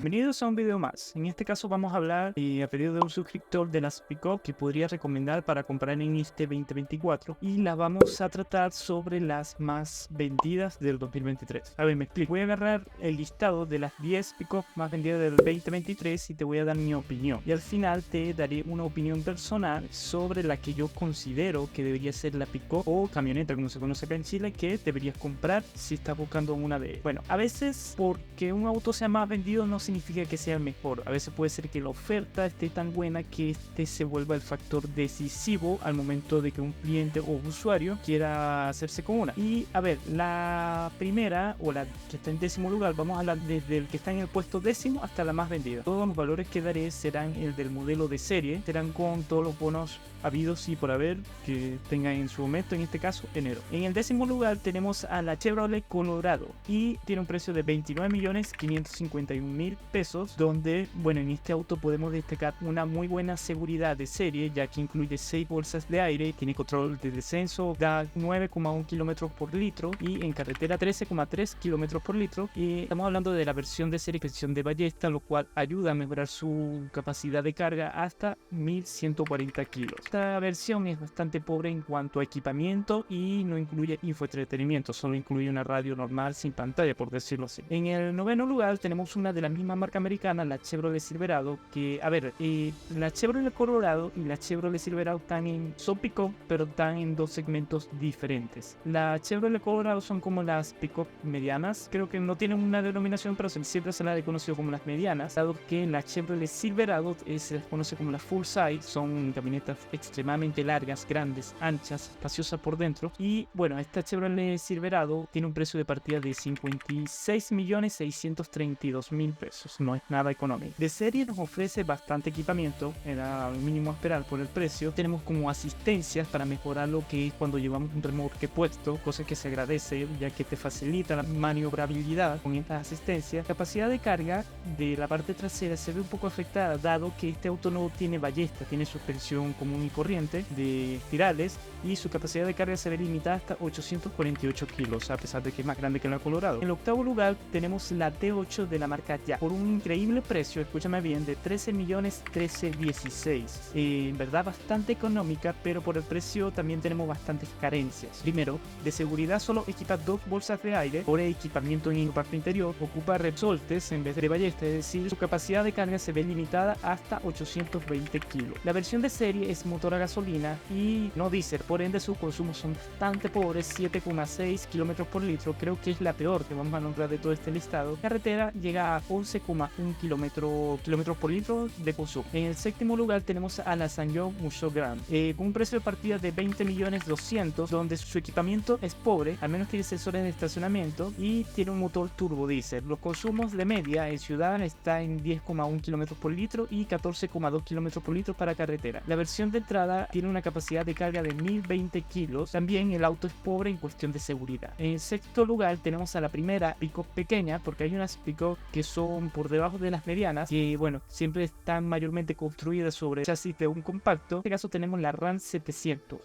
Bienvenidos a un video más. En este caso vamos a hablar a pedido de un suscriptor de las pick-up que podría recomendar para comprar en este 2024, y la vamos a tratar sobre las más vendidas del 2023. A ver, me explico. Voy a agarrar el listado de las 10 pick-up más vendidas del 2023 y te voy a dar mi opinión. Y al final te daré una opinión personal sobre la que yo considero que debería ser la pick-up o camioneta, como se conoce acá en Chile, que deberías comprar si estás buscando una de ellas. Bueno, a veces porque un auto sea más vendido no significa que sea el mejor. A veces puede ser que la oferta esté tan buena que este se vuelva el factor decisivo al momento de que un cliente o usuario quiera hacerse con una. Y a ver, la primera o la que está en décimo lugar, vamos a hablar desde el que está en el puesto décimo hasta la más vendida. Todos los valores que daré serán el del modelo de serie, serán con todos los bonos habidos y por haber que tengan en su momento, en este caso enero. En el décimo lugar tenemos a la Chevrolet Colorado y tiene un precio de 29.551.000 pesos, donde bueno, en este auto podemos destacar una muy buena seguridad de serie, ya que incluye 6 bolsas de aire, tiene control de descenso, da 9,1 kilómetros por litro y en carretera 13,3 kilómetros por litro. Y estamos hablando de la versión de serie expresión de ballesta, lo cual ayuda a mejorar su capacidad de carga hasta 1140 kilos. Esta versión es bastante pobre en cuanto a equipamiento y no incluye infoentretenimiento, solo incluye una radio normal sin pantalla, por decirlo así. En el noveno lugar tenemos una de la misma marca americana, la Chevrolet Silverado, que a ver, la Chevrolet Colorado y la Chevrolet Silverado son pick-up, pero están en dos segmentos diferentes. La Chevrolet Colorado son como las pick-up medianas, creo que no tienen una denominación, pero siempre se la ha conocido como las medianas, dado que la Chevrolet Silverado se les conoce como la full size, son camionetas extremadamente largas, grandes, anchas, espaciosas por dentro. Y bueno, esta Chevrolet Silverado tiene un precio de partida de 56.632.000 pesos, no es nada económico. De serie nos ofrece bastante equipamiento, era lo mínimo a esperar por el precio. Tenemos como asistencias para mejorar lo que es cuando llevamos un remolque puesto, cosa que se agradece ya que te facilita la maniobrabilidad con estas asistencias. Capacidad de carga de la parte trasera se ve un poco afectada, dado que este auto no tiene ballesta, tiene suspensión común y corriente de espirales, y su capacidad de carga se ve limitada hasta 848 kilos, a pesar de que es más grande que la Colorado. En el octavo lugar tenemos la T8 de la marca Ya, por un increíble precio, escúchame bien, de 13.1316.000. En verdad bastante económica, pero por el precio también tenemos bastantes carencias. Primero, de seguridad solo equipa 2 bolsas de aire. Por equipamiento en la parte interior ocupa resortes en vez de ballesta, es decir, su capacidad de carga se ve limitada hasta 820 kilos. La versión de serie es motor a gasolina y no diésel, por ende sus consumos son bastante pobres, 7,6 kilómetros por litro, creo que es la peor que vamos a nombrar de todo este listado. Carretera llega a 11,1 kilómetros por litro de consumo. En el séptimo lugar tenemos a la Sanyong Mucho Grand, con un precio de partida de 20.200.000, donde su equipamiento es pobre, al menos tiene sensores de estacionamiento y tiene un motor turbo diésel. Los consumos de media en ciudad está en 10,1 kilómetros por litro y 14,2 kilómetros por litro para carretera. La versión de entrada tiene una capacidad de carga de 1020 kilos. También el auto es pobre en cuestión de seguridad. En sexto lugar tenemos a la primera pick-up pequeña, porque hay unas pick-up que son por debajo de las medianas, que bueno, siempre están mayormente construidas sobre chasis de un compacto. En este caso tenemos la Ram 700.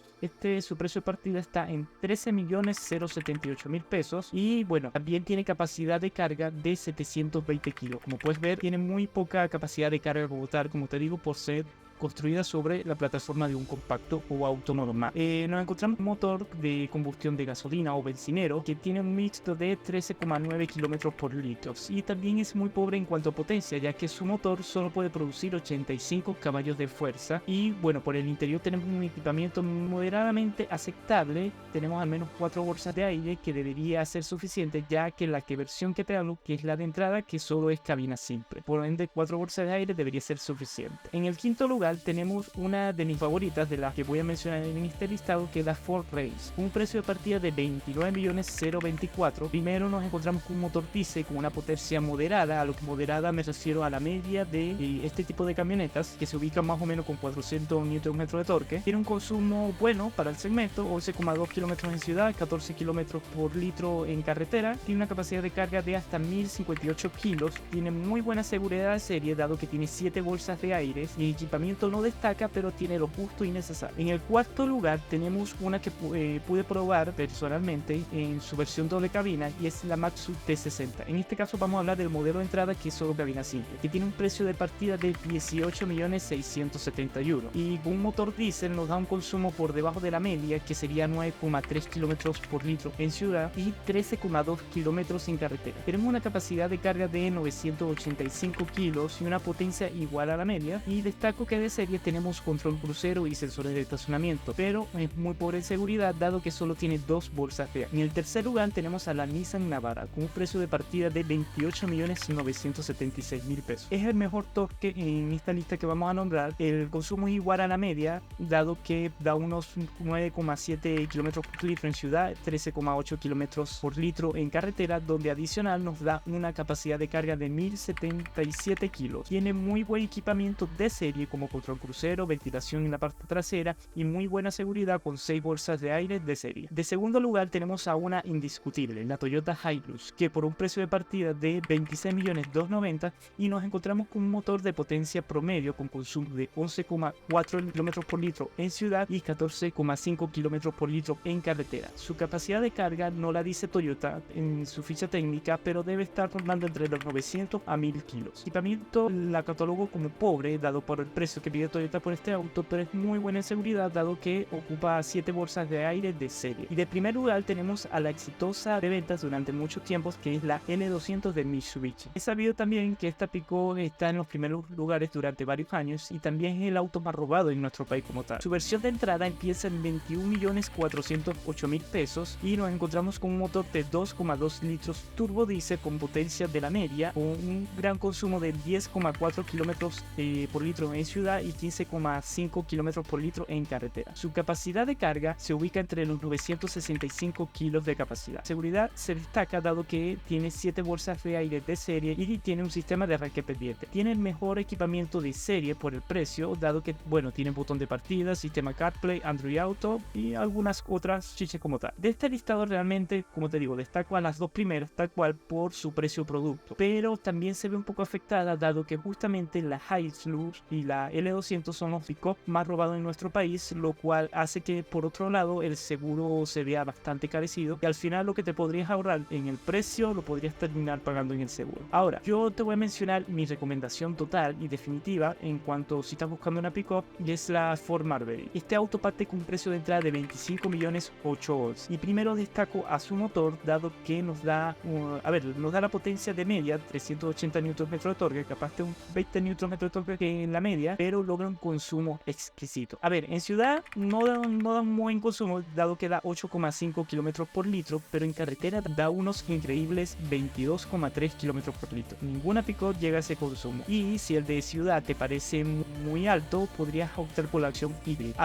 Su precio de partida está en 13.078.000 pesos y bueno, también tiene capacidad de carga de 720 kilos. Como puedes ver, tiene muy poca capacidad de carga como tal, como te digo, por ser construida sobre la plataforma de un compacto o auto normal. Nos encontramos un motor de combustión de gasolina o bencinero que tiene un mixto de 13,9 kilómetros por litro y también es muy pobre en cuanto a potencia, ya que su motor solo puede producir 85 caballos de fuerza. Y bueno, por el interior tenemos un equipamiento moderadamente aceptable, tenemos al menos 4 bolsas de aire, que debería ser suficiente, ya que la versión que te hablo, que es la de entrada, que solo es cabina simple, por ende 4 bolsas de aire debería ser suficiente. En el quinto lugar tenemos una de mis favoritas, de las que voy a mencionar en este listado, que es la Ford Race, un precio de partida de 29.024.000. Primero nos encontramos con un motor diésel con una potencia moderada. A lo que moderada me refiero a la media de este tipo de camionetas, que se ubican más o menos con 400 Nm de torque. Tiene un consumo bueno para el segmento, 11,2 kilómetros en ciudad, 14 kilómetros por litro en carretera. Tiene una capacidad de carga de hasta 1058 kilos. Tiene muy buena seguridad de serie, dado que tiene 7 bolsas de aire y equipamiento equipamiento no destaca, pero tiene lo justo y necesario. En el cuarto lugar tenemos una que pude probar personalmente en su versión doble cabina, y es la Maxus T60. En este caso vamos a hablar del modelo de entrada, que es solo cabina simple, que tiene un precio de partida de 18.671.000 y con un motor diésel nos da un consumo por debajo de la media, que sería 9,3 kilómetros por litro en ciudad y 13,2 kilómetros en carretera. Tenemos una capacidad de carga de 985 kilos y una potencia igual a la media, y destaco que de serie tenemos control crucero y sensores de estacionamiento, pero es muy pobre en seguridad dado que solo tiene 2 bolsas de aire. En el tercer lugar tenemos a la Nissan Navara con un precio de partida de 28.976.000 pesos. Es el mejor torque en esta lista que vamos a nombrar. El consumo es igual a la media dado que da unos 9,7 kilómetros por litro en ciudad, 13,8 kilómetros por litro en carretera, donde adicional nos da una capacidad de carga de 1077 kilos. Tiene muy buen equipamiento de serie como control crucero, ventilación en la parte trasera y muy buena seguridad con 6 bolsas de aire de serie. De segundo lugar tenemos a una indiscutible, la Toyota Hilux, que por un precio de partida de 26.290.000 y nos encontramos con un motor de potencia promedio con consumo de 11,4 kilómetros por litro en ciudad y 14,5 kilómetros por litro en carretera. Su capacidad de carga no la dice Toyota en su ficha técnica, pero debe estar rondando entre los 900 a 1000 kilos. Equipamiento la catalogó como pobre dado por el precio que pide Toyota por este auto, pero es muy buena en seguridad dado que ocupa 7 bolsas de aire de serie. Y de primer lugar tenemos a la exitosa de ventas durante muchos tiempos, que es la L200 de Mitsubishi. He sabido también que esta pick-up está en los primeros lugares durante varios años y también es el auto más robado en nuestro país como tal. Su versión de entrada empieza en 21.408.000 pesos y nos encontramos con un motor de 2,2 litros turbo diésel con potencia de la media, con un gran consumo de 10,4 kilómetros por litro en ciudad y 15,5 kilómetros por litro en carretera. Su capacidad de carga se ubica entre los 965 kilos de capacidad. Seguridad se destaca dado que tiene 7 bolsas de aire de serie y tiene un sistema de arranque pendiente. Tiene el mejor equipamiento de serie por el precio, dado que, bueno, tiene botón de partida, sistema CarPlay, Android Auto y algunas otras chiches como tal. De este listado realmente, como te digo, destaco a las dos primeras tal cual por su precio producto, pero también se ve un poco afectada dado que justamente la Hilux y la L200 son los pick-up más robados en nuestro país, lo cual hace que por otro lado el seguro se vea bastante carecido y al final lo que te podrías ahorrar en el precio lo podrías terminar pagando en el seguro. Ahora, yo te voy a mencionar mi recomendación total y definitiva en cuanto si estás buscando una pick-up, y es la Ford Maverick. Este auto parte con un precio de entrada de 25.008.000 y primero destaco a su motor dado que nos da nos da la potencia de media 380 Nm de torque, capaz de un 20 Nm de torque que en la media, pero logra un consumo exquisito. En ciudad no da un buen consumo dado que da 8,5 km por litro, pero en carretera da unos increíbles 22,3 km por litro. Ninguna pick-up llega a ese consumo, y si el de ciudad te parece muy alto, podrías optar por la opción híbrida.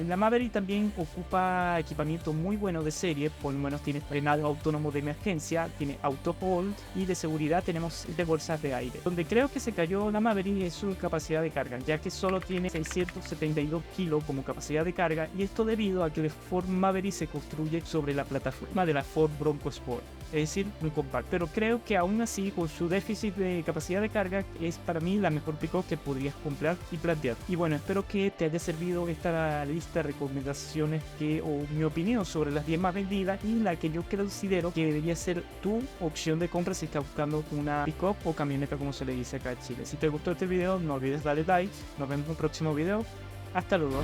La Maverick también ocupa equipamiento muy bueno de serie, por lo menos tiene frenado autónomo de emergencia, tiene auto hold y de seguridad tenemos de bolsas de aire. Donde creo que se cayó la Maverick es su capacidad de carga, ya que solo tiene 672 kilos como capacidad de carga, y esto debido a que el Ford Maverick se construye sobre la plataforma de la Ford Bronco Sport, es decir, muy compacto. Pero creo que aún así, con su déficit de capacidad de carga, es para mí la mejor pick-up que podrías comprar y plantear. Y bueno, espero que te haya servido esta lista de recomendaciones o mi opinión sobre las 10 más vendidas y la que yo considero que debería ser tu opción de compra si estás buscando una pick-up o camioneta, como se le dice acá en Chile. Si te gustó este video, no olvides darle like. Nos vemos en un próximo video. Hasta luego.